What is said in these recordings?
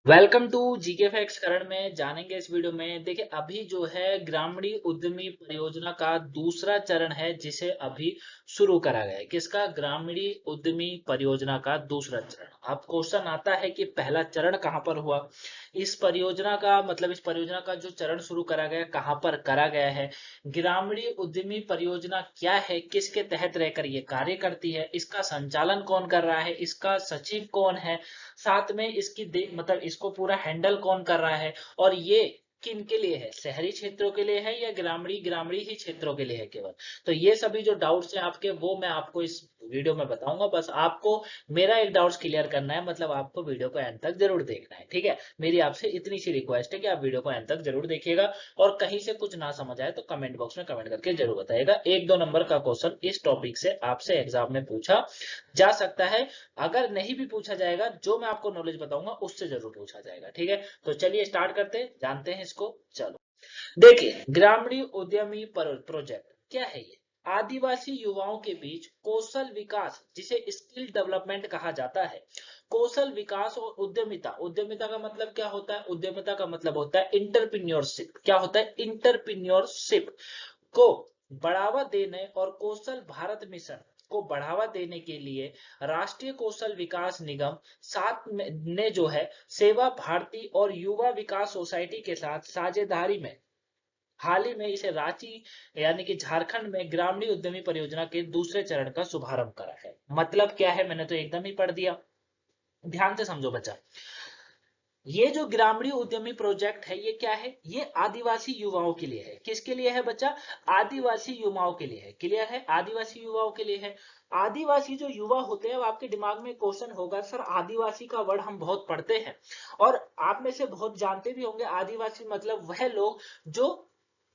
Welcome to GK facts. करण में जानेंगे इस वीडियो में। देखिए, अभी जो है ग्रामीण उद्यमी परियोजना का दूसरा चरण है जिसे अभी शुरू करा गया है। किसका? ग्रामीण उद्यमी परियोजना का दूसरा चरण। अब क्वेश्चन आता है कि पहला चरण कहां पर हुआ। इस परियोजना का मतलब इस परियोजना का जो चरण शुरू करा गया कहां पर करा गया है। ग्रामीण उद्यमी परियोजना क्या है, किसके तहत रहकर ये कार्य करती है, इसका संचालन कौन कर रहा है, इसका सचिव कौन है, साथ में इसकी मतलब इसको पूरा हैंडल कौन कर रहा है, और ये किन के लिए है, शहरी क्षेत्रों के लिए है या ग्रामीण ग्रामीण ही क्षेत्रों के लिए है केवल। तो ये सभी जो डाउट्स हैं आपके वो मैं आपको इस वीडियो में बताऊंगा। बस आपको मेरा एक डाउट्स क्लियर करना है, मतलब आपको वीडियो को एंड तक जरूर देखना है। ठीक है, मेरी आपसे इतनी सी रिक्वेस्ट है कि आप वीडियो को एंड तक जरूर देखिएगा, और कहीं से कुछ ना समझ आए तो कमेंट बॉक्स में कमेंट करके जरूर बताइएगा। एक दो नंबर का क्वेश्चन इस टॉपिक से आपसे एग्जाम में पूछा जा सकता है। अगर नहीं भी पूछा जाएगा, जो मैं आपको नॉलेज बताऊंगा उससे जरूर पूछा जाएगा। ठीक है, तो चलिए स्टार्ट करते हैं, जानते हैं इसको। चलो देखिए, ग्रामीण उद्यमी प्रोजेक्ट क्या है ये। आदिवासी युवाओं के बीच कौशल विकास, जिसे स्किल डेवलपमेंट कहा जाता है, कौशल विकास और उद्यमिता। उद्यमिता का मतलब क्या होता है? उद्यमिता का मतलब होता है इंटरप्रीन्योरशिप। क्या होता है? इंटरप्रीन्योरशिप को बढ़ावा देने और कौशल भारत मिशन को बढ़ावा देने के लिए राष्ट्रीय कौशल विकास निगम साथ में ने जो है सेवा भारती और युवा विकास सोसाइटी के साथ साझेदारी में हाल ही में इसे रांची यानी कि झारखंड में ग्रामीण उद्यमी परियोजना के दूसरे चरण का शुभारंभ करा है। मतलब क्या है, मैंने तो एकदम ही पढ़ दिया, ध्यान से समझो बच्चा। ये जो ग्रामीण उद्यमी प्रोजेक्ट है ये क्या है? ये आदिवासी युवाओं के लिए है। किसके लिए है बच्चा? आदिवासी युवाओं के लिए है। क्लियर है? आदिवासी युवाओं के लिए है। आदिवासी जो युवा होते हैं, अब आपके दिमाग में क्वेश्चन होगा, सर आदिवासी का वर्ड हम बहुत पढ़ते हैं और आप में से बहुत जानते भी होंगे। आदिवासी मतलब वह लोग जो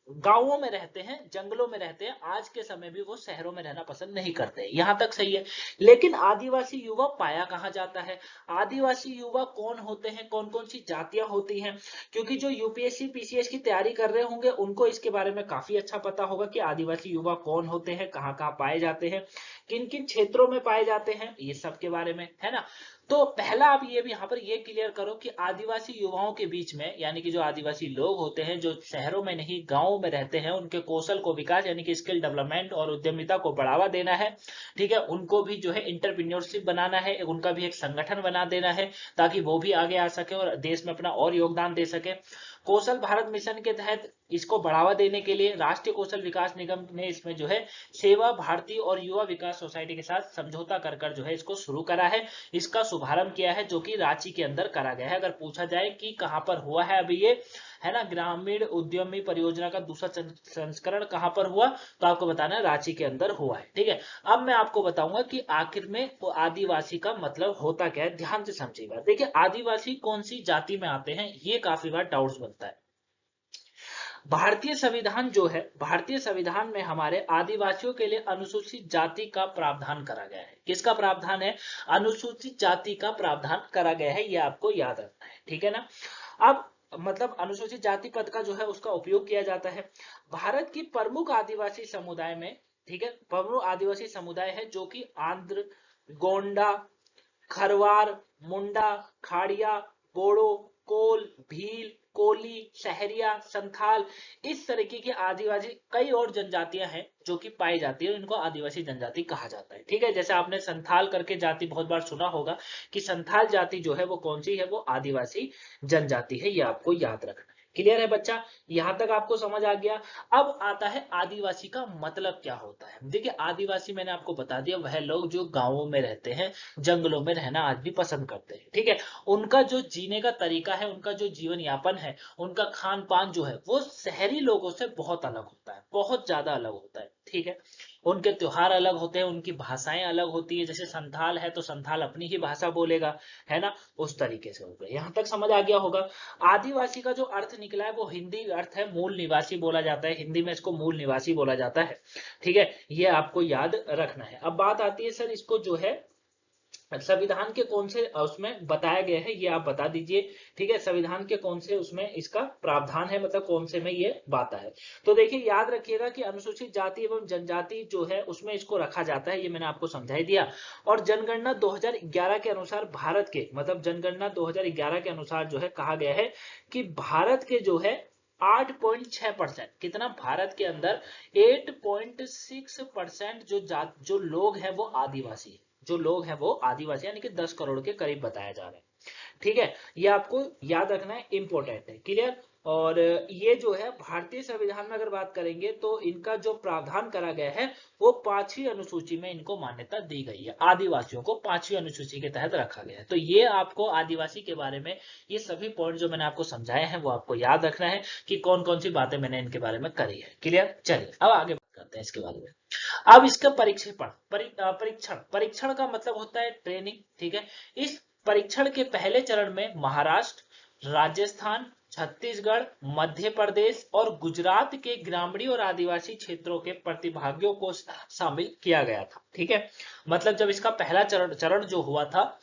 गांवों में रहते हैं, जंगलों में रहते हैं, आज के समय भी वो शहरों में रहना पसंद नहीं करते। यहां तक सही है। लेकिन आदिवासी युवा पाया कहां जाता है? आदिवासी युवा कौन होते हैं, कौन कौन सी जातियां होती हैं? क्योंकि जो यूपीएससी पीसीएस की तैयारी कर रहे होंगे उनको इसके बारे में काफी अच्छा पता होगा कि आदिवासी युवा कौन होते हैं, कहाँ कहाँ पाए जाते हैं, किन किन क्षेत्रों में पाए जाते हैं, ये सब के बारे में, है ना। तो पहला आप ये भी यहाँ पर ये क्लियर करो कि आदिवासी युवाओं के बीच में, यानी कि जो आदिवासी लोग होते हैं जो शहरों में नहीं गांवों में रहते हैं, उनके कौशल को विकास यानी कि स्किल डेवलपमेंट और उद्यमिता को बढ़ावा देना है। ठीक है, उनको भी जो है इंटरप्रीन्योरशिप बनाना है, उनका भी एक संगठन बना देना है ताकि वो भी आगे आ सके और देश में अपना और योगदान दे सके। कौशल भारत मिशन के तहत इसको बढ़ावा देने के लिए राष्ट्रीय कौशल विकास निगम ने इसमें जो है सेवा भारती और युवा विकास सोसाइटी के साथ समझौता कर कर जो है इसको शुरू करा है। इसका शुभारंभ किया है जो कि रांची के अंदर करा गया है। अगर पूछा जाए कि कहां पर हुआ है अभी ये, है ना, ग्रामीण उद्यमी परियोजना का दूसरा संस्करण कहां पर हुआ, तो आपको बताना है रांची के अंदर हुआ है। ठीक है, अब मैं आपको बताऊंगा कि आखिर में वो आदिवासी का मतलब होता क्या है। ध्यान से समझिएगा। देखिए, आदिवासी कौन सी जाति में आते हैं, ये काफी बार डाउट्स बनता है। भारतीय संविधान जो है, भारतीय संविधान में हमारे आदिवासियों के लिए अनुसूचित जाति का प्रावधान करा गया है। किसका प्रावधान है? अनुसूचित जाति का प्रावधान करा गया है, ये आपको याद रखना है। ठीक है ना। अब मतलब अनुसूचित जाति पद का जो है उसका उपयोग किया जाता है भारत की प्रमुख आदिवासी समुदाय में। ठीक है, प्रमुख आदिवासी समुदाय है जो कि आंध्र, गोंडा, खरवार, मुंडा, खाड़िया, बोड़ो, कोल, भील, कोली, सहरिया, संथाल, इस तरीके की आदिवासी कई और जनजातियां हैं जो कि पाई जाती है, इनको आदिवासी जनजाति कहा जाता है। ठीक है, जैसे आपने संथाल करके जाति बहुत बार सुना होगा कि संथाल जाति जो है वो कौन सी है, वो आदिवासी जनजाति है, ये आपको याद रखना है। क्लियर है बच्चा? यहां तक आपको समझ आ गया। अब आता है आदिवासी का मतलब क्या होता है। देखिए, आदिवासी मैंने आपको बता दिया, वह लोग जो गांवों में रहते हैं, जंगलों में रहना आज भी पसंद करते हैं। ठीक है, उनका जो जीने का तरीका है, उनका जो जीवन यापन है, उनका खान पान जो है वो शहरी लोगों से बहुत अलग होता है, बहुत ज्यादा अलग होता है। ठीक है, उनके त्योहार अलग होते हैं, उनकी भाषाएं अलग होती है। जैसे संथाल है तो संथाल अपनी ही भाषा बोलेगा, है ना, उस तरीके से होगा। यहां तक समझ आ गया होगा। आदिवासी का जो अर्थ निकला है वो हिंदी अर्थ है, मूल निवासी बोला जाता है, हिंदी में इसको मूल निवासी बोला जाता है। ठीक है, ये आपको याद रखना है। अब बात आती है सर इसको जो है संविधान के कौन से उसमें बताया गया है ये आप बता दीजिए। ठीक है, संविधान के कौन से उसमें इसका प्रावधान है, मतलब कौन से में ये बात है। तो देखिए याद रखिएगा कि अनुसूचित जाति एवं जनजाति जो है उसमें इसको रखा जाता है, ये मैंने आपको समझा ही दिया। और जनगणना 2011 के अनुसार भारत के, मतलब जनगणना 2011 के अनुसार जो है कहा गया है कि भारत के जो है 8.6%, कितना, भारत के अंदर 8.6% जो लोग हैं वो आदिवासी, जो लोग हैं वो आदिवासी, यानी कि 10 करोड़ के करीब बताया जा रहा है। ठीक है, ये आपको याद रखना है, इंपॉर्टेंट है, क्लियर। और ये जो है भारतीय संविधान में अगर बात करेंगे तो इनका जो प्रावधान करा गया है वो 5वीं अनुसूची में इनको मान्यता दी गई है, आदिवासियों को 5वीं अनुसूची के तहत रखा गया है। तो ये आपको आदिवासी के बारे में ये सभी पॉइंट जो मैंने आपको समझाए हैं वो आपको याद रखना है कि कौन कौन सी बातें मैंने इनके बारे में करी है, क्लियर। चलिए अब आगे बात करते हैं इसके बारे में। अब इसका परीक्षेपण, परीक्षण, परीक्षण का मतलब होता है ट्रेनिंग। ठीक है, इस परीक्षण के पहले चरण में महाराष्ट्र, राजस्थान, छत्तीसगढ़, मध्य प्रदेश और गुजरात के ग्रामीण और आदिवासी क्षेत्रों के प्रतिभागियों को शामिल किया गया था। ठीक है, मतलब जब इसका पहला चरण जो हुआ था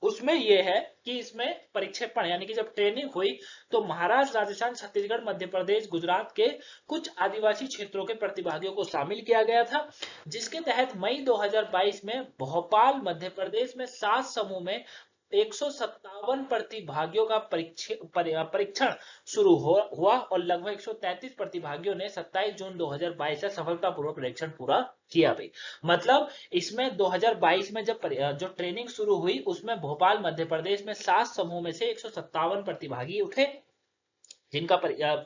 उसमें यह है कि इसमें परीक्षेपण यानी कि जब ट्रेनिंग हुई तो महाराष्ट्र, राजस्थान, छत्तीसगढ़, मध्य प्रदेश, गुजरात के कुछ आदिवासी क्षेत्रों के प्रतिभागियों को शामिल किया गया था, जिसके तहत मई 2022 में भोपाल, मध्य प्रदेश में 7 समूह में 157 प्रतिभागियों का परीक्षण शुरू हुआ और लगभग 133 प्रतिभागियों ने 27 जून 2022 से सफलतापूर्वक परीक्षण पूरा किया भी। मतलब इसमें 2022 में जब जो ट्रेनिंग शुरू हुई उसमें भोपाल, मध्य प्रदेश में 7 समूह में से 157 प्रतिभागी उठे, जिनका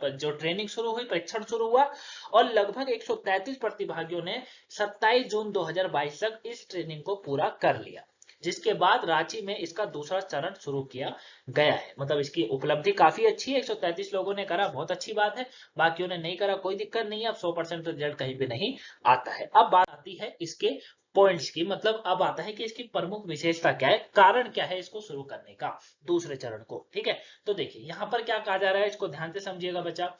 जो ट्रेनिंग शुरू हुई, परीक्षण शुरू हुआ और लगभग 133 प्रतिभागियों ने 27 जून 2022 तक इस ट्रेनिंग को पूरा कर लिया, जिसके बाद रांची में इसका दूसरा चरण शुरू किया गया है। मतलब इसकी उपलब्धि काफी अच्छी है, 133 लोगों ने करा, बहुत अच्छी बात है। बाकियों ने नहीं करा, कोई दिक्कत नहीं है, अब 100% रिजल्ट कहीं भी नहीं आता है। अब बात आती है इसके पॉइंट्स की, मतलब अब आता है कि इसकी प्रमुख विशेषता क्या है, कारण क्या है इसको शुरू करने का, दूसरे चरण को। ठीक है, तो देखिए यहां पर क्या कहा जा रहा है, इसको ध्यान से समझिएगा बच्चा।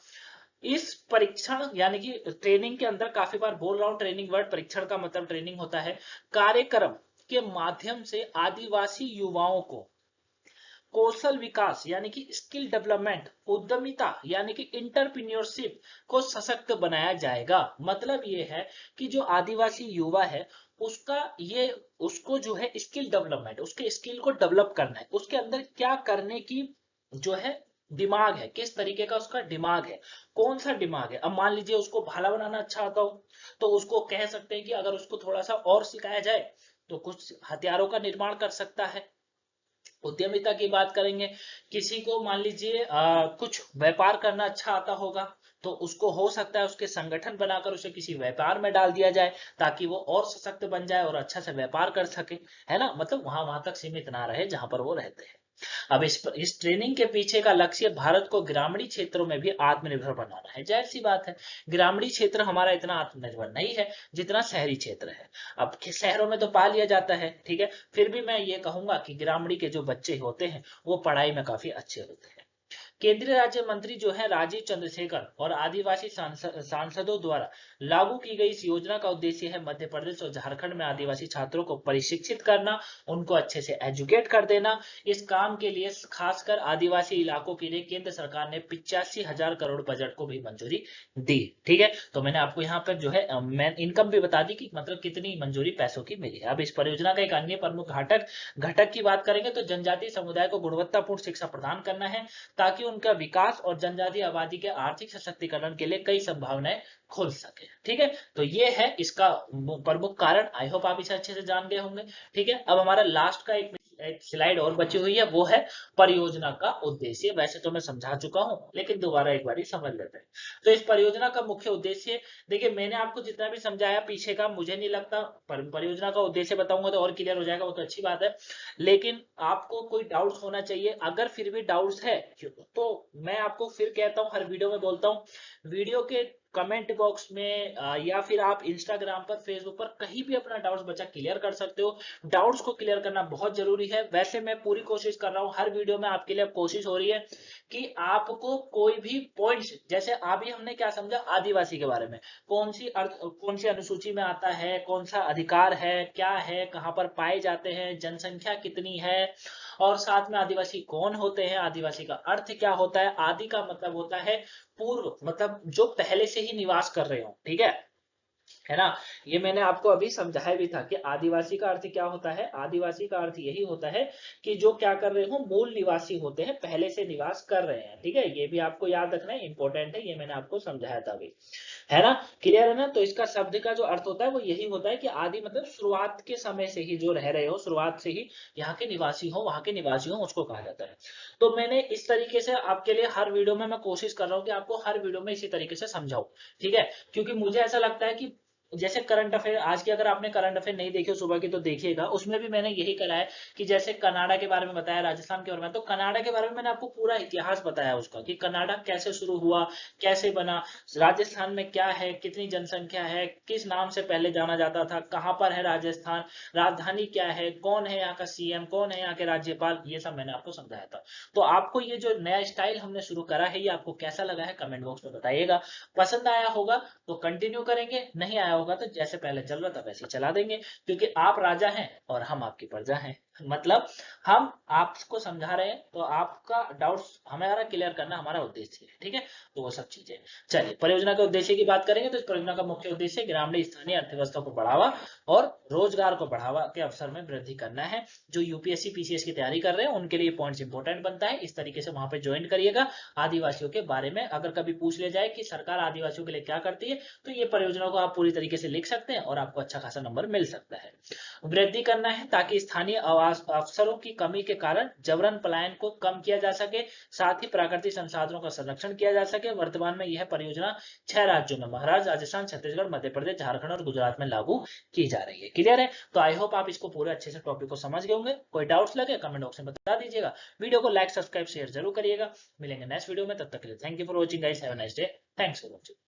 इस परीक्षण यानी कि ट्रेनिंग के अंदर, काफी बार बोल रहा हूं ट्रेनिंग वर्ड, परीक्षण का मतलब ट्रेनिंग होता है, कार्यक्रम के माध्यम से आदिवासी युवाओं को कौशल विकास यानी कि स्किल डेवलपमेंट, उद्यमिता यानी कि इंटरप्रेन्योरशिप को सशक्त बनाया जाएगा। मतलब ये है कि जो आदिवासी युवा है उसका ये, उसको जो है स्किल डेवलपमेंट, उसके स्किल को डेवलप करना है, उसके अंदर क्या करने की जो है दिमाग है, किस तरीके का उसका दिमाग है, कौन सा दिमाग है। अब मान लीजिए उसको भाला बनाना अच्छा आता हो तो उसको कह सकते हैं कि अगर उसको थोड़ा सा और सिखाया जाए तो कुछ हथियारों का निर्माण कर सकता है। उद्यमिता की बात करेंगे, किसी को मान लीजिए कुछ व्यापार करना अच्छा आता होगा तो उसको हो सकता है उसके संगठन बनाकर उसे किसी व्यापार में डाल दिया जाए ताकि वो और सशक्त बन जाए और अच्छा से व्यापार कर सके, है ना। मतलब वहां वहां तक सीमित ना रहे जहां पर वो रहते हैं। अब इस ट्रेनिंग के पीछे का लक्ष्य भारत को ग्रामीण क्षेत्रों में भी आत्मनिर्भर बनाना है। जाहिर सी बात है, ग्रामीण क्षेत्र हमारा इतना आत्मनिर्भर नहीं है जितना शहरी क्षेत्र है। अब शहरों में तो पा लिया जाता है, ठीक है, फिर भी मैं ये कहूंगा कि ग्रामीण के जो बच्चे होते हैं वो पढ़ाई में काफी अच्छे होते हैं। केंद्रीय राज्य मंत्री जो है राजीव चंद्रशेखर और आदिवासी सांसदों द्वारा लागू की गई इस योजना का उद्देश्य है मध्य प्रदेश और झारखंड में आदिवासी छात्रों को प्रशिक्षित करना, उनको अच्छे से एजुकेट कर देना। इस काम के लिए खासकर आदिवासी इलाकों के लिए केंद्र सरकार ने 85,000 करोड़ बजट को भी मंजूरी दी। ठीक है, तो मैंने आपको यहाँ पर जो है मैं इनकम भी बता दी कि मतलब कितनी मंजूरी पैसों की मिली है। अब इस परियोजना का एक अन्य प्रमुख घटक घटक की बात करेंगे तो जनजातीय समुदाय को गुणवत्तापूर्ण शिक्षा प्रदान करना है ताकि उनका विकास और जनजातीय आबादी के आर्थिक सशक्तिकरण के लिए कई संभावनाएं खुल सके। ठीक है, तो ये है इसका प्रमुख कारण। आई होप आप इसे अच्छे से जान गए होंगे। ठीक है, अब हमारा लास्ट का एक स्लाइड और बची हुई है, वो है परियोजना का उद्देश्य। वैसे तो मैं समझा चुका हूं लेकिन दोबारा एक बार समझ लेते हैं। तो इस परियोजना का मुख्य उद्देश्य, देखिए मैंने आपको जितना भी समझाया पीछे का, मुझे नहीं लगता परियोजना का उद्देश्य बताऊंगा तो और क्लियर हो जाएगा, वो तो अच्छी बात है। लेकिन आपको कोई डाउट्स होना चाहिए, अगर फिर भी डाउट्स है तो मैं आपको फिर कहता हूं, हर वीडियो में बोलता हूं, वीडियो के कमेंट बॉक्स में या फिर आप इंस्टाग्राम पर, फेसबुक पर कहीं भी अपना डाउट्स बच्चा क्लियर कर सकते हो। डाउट्स को क्लियर करना बहुत जरूरी है। वैसे मैं पूरी कोशिश कर रहा हूँ, हर वीडियो में आपके लिए कोशिश हो रही है कि आपको कोई भी पॉइंट्स, जैसे अभी हमने क्या समझा आदिवासी के बारे में, कौन सी अनुसूची में आता है, कौन सा अधिकार है, क्या है, कहाँ पर पाए जाते हैं, जनसंख्या कितनी है, और साथ में आदिवासी कौन होते हैं, आदिवासी का अर्थ क्या होता है। आदि का मतलब होता है पूर्व, मतलब जो पहले से ही निवास कर रहे हो, ठीक है ना। ये मैंने आपको अभी समझाया भी था कि आदिवासी का अर्थ क्या होता है। आदिवासी का अर्थ यही होता है कि जो क्या कर रहे हो, मूल निवासी होते हैं, पहले से निवास कर रहे हैं, ठीक है। ये भी आपको याद रखना है, इंपॉर्टेंट है, ये मैंने आपको समझाया था अभी, है ना। क्लियर है ना। तो इसका शब्द का जो अर्थ होता है वो यही होता है कि आदि मतलब शुरुआत के समय से ही जो रह रहे हो, शुरुआत से ही यहाँ के निवासी हो, वहां के निवासी हो, उसको कहा जाता है। तो मैंने इस तरीके से आपके लिए हर वीडियो में मैं कोशिश कर रहा हूँ कि आपको हर वीडियो में इसी तरीके से समझाऊं, ठीक है। क्योंकि मुझे ऐसा लगता है कि जैसे करंट अफेयर, आज की अगर आपने करंट अफेयर नहीं देखी हो सुबह की तो देखिएगा, उसमें भी मैंने यही करा है कि जैसे कनाडा के बारे में बताया, राजस्थान के बारे में, तो कनाडा के बारे में मैंने आपको पूरा इतिहास बताया उसका कि कनाडा कैसे शुरू हुआ, कैसे बना, राजस्थान में क्या है, कितनी जनसंख्या है, किस नाम से पहले जाना जाता था, कहाँ पर है राजस्थान, राजधानी क्या है, कौन है यहाँ का सीएम, कौन है यहाँ के राज्यपाल, ये सब मैंने आपको समझाया था। तो आपको ये जो नया स्टाइल हमने शुरू करा है, ये आपको कैसा लगा है कमेंट बॉक्स में बताइएगा। पसंद आया होगा तो कंटिन्यू करेंगे, नहीं आया होगा तो जैसे पहले चल रहा था वैसे ही चला देंगे, क्योंकि आप राजा हैं और हम आपकी प्रजा हैं। मतलब हम आपको समझा रहे हैं तो आपका डाउट्स हमारा क्लियर करना हमारा उद्देश्य है, ठीक है। तो वो सब चीजें, चलिए परियोजना के उद्देश्य की बात करेंगे तो इस परियोजना का मुख्य उद्देश्य ग्रामीण स्थानीय अर्थव्यवस्था को बढ़ावा और रोजगार को बढ़ावा के अवसर में वृद्धि करना है। जो यूपीएससी पीसीएस की तैयारी कर रहे हैं उनके लिए पॉइंट्स इंपॉर्टेंट बनता है, इस तरीके से वहां पे ज्वाइन करिएगा। आदिवासियों के बारे में अगर कभी पूछ लिया जाए कि सरकार आदिवासियों के लिए क्या करती है, तो ये परियोजना को आप पूरी तरीके से लिख सकते हैं और आपको अच्छा खासा नंबर मिल सकता है। वृद्धि करना है ताकि स्थानीय आवास अवसरों की कमी के कारण जबरन पलायन को कम किया जा सके, साथ ही प्राकृतिक संसाधनों का संरक्षण किया जा सके। वर्तमान में यह परियोजना 6 राज्यों में महाराष्ट्र, राजस्थान, छत्तीसगढ़, मध्य प्रदेश, झारखंड और गुजरात में लागू की जा रही है। क्लियर है। तो आई होप आप इसको पूरे अच्छे से टॉपिक को समझ गए होंगे। कोई डाउट्स लगे कमेंट बॉक्स में बता दीजिएगा। वीडियो को लाइक, सब्सक्राइब, शेयर जरूर करिएगा। मिलेंगे नेक्स्ट वीडियो में, तब तक के लिए thank you for watching guys, have a nice day, thanks for watching.